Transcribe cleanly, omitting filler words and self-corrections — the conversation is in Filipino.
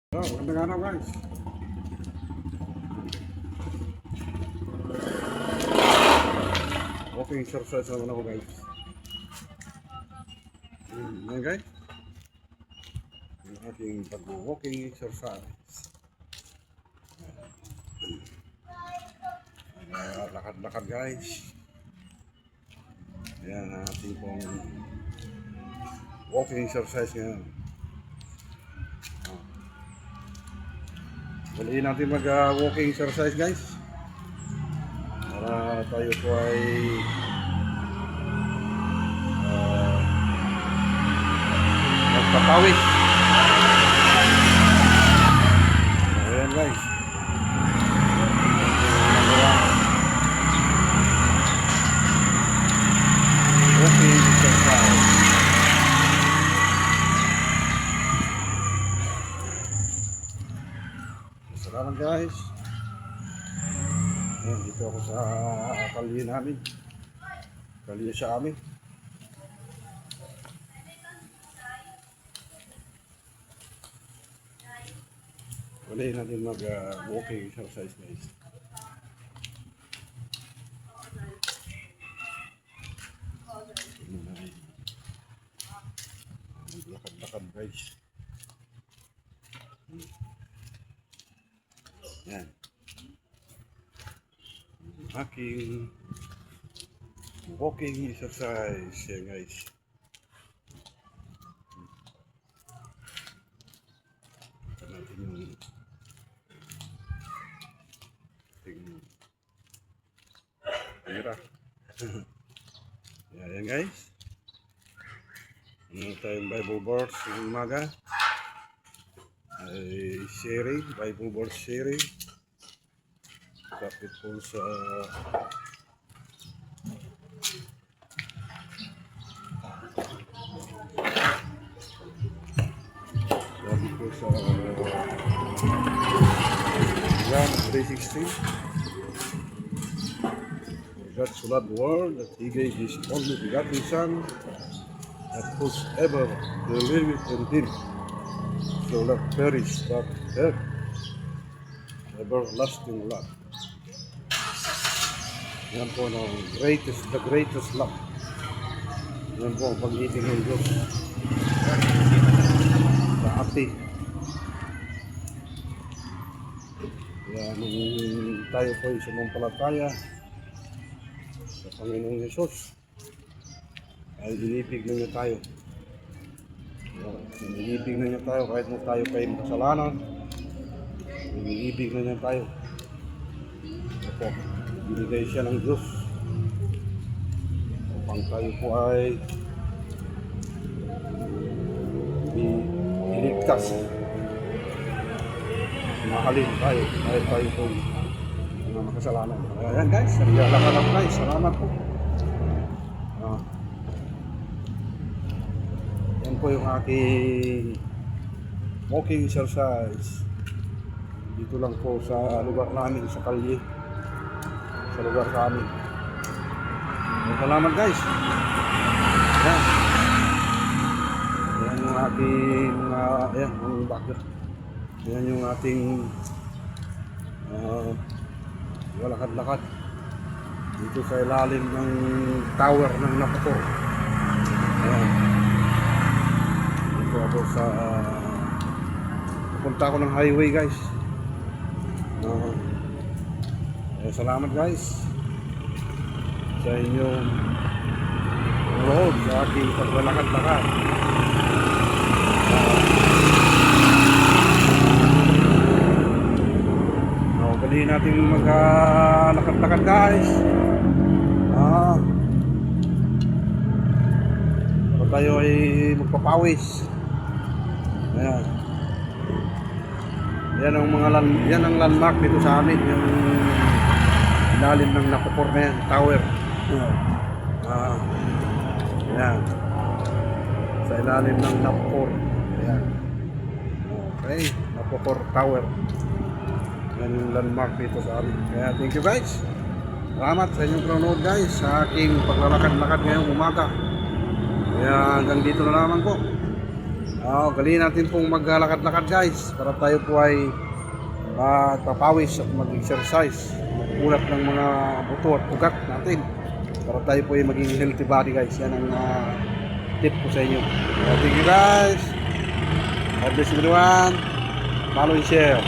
So, magandang araw guys. Walking exercise naman ako guys. Ayan guys. Yung ating pag-walking exercise. Lakad-lakad guys. Ayan ang ating pong walking exercise ngayon. Baliin natin mag-walking exercise guys. Para tayo po ay magpapawis. Ayan guys. Walking exercise. Salamat guys. Ayan, dito ako sa kalye namin. Kalye sa amin. Walahin natin mag-walking exercise guys. Maglakad-lakad guys. Yan. Aking walking exercise yan guys. Ito natin yung tira. Yan guys. Ano tayong Bible verse ng umaga ay sharing, Bible verse sharing. Kapit po sa John 3:16. God so loved the world that He gave His only begotten Son, that whosoever believeth in Him shall not perish but have everlasting life. Yan po ang the greatest love. Yan po ang pag-ibig ng Diyos sa atin. Kaya nung tayo po ay sumampalataya sa Panginoong Yesus, ay inibig na niya tayo. Inibig na niya tayo kahit na tayo pa ay makasalanan. Inibig na niya tayo. Opo, binigay siya ng Diyos upang tayo po ay iligtas. Mahalin tayo kahit tayo po mga makasalanan. Ayan guys, naglalakad ako guys. Salamat po. Yan po yung aking walking exercise. Dito lang po sa lugar namin, sa kalye. Sa lugar sa amin. Salamat guys. Yan. Yan yung ating yan, yung background. Yan yung ating lakad-lakad dito sa ilalim ng tower ng Napapor. Ayan. Dito ako sa pupunta ako ng highway guys. Salamat guys sa inyong road sa aking paglalakad-lakad. Dali natin maglalakad-lakad guys. Para tayo ay magpapawis. Ayan. Yan ang landmark dito sa amin, yung ilalim ng Napapor na yan, tower. Ayan. Sa ilalim ng Napapor. Ayan. Okay, Napapor Tower. Yan yung landmark dito sa amin. Kaya thank you guys. Salamat sa inyong panonood guys sa aking paglalakad-lakad ngayong umaga. Kaya hanggang dito na naman po. Galingan natin pong maglalakad-lakad guys para tayo po ay papawis at mag-exercise. Magpulat ng mga buto at ugat natin para tayo po ay maging healthy body guys. Yan ang tip ko sa inyo. Thank you guys. God bless everyone. Follow and share.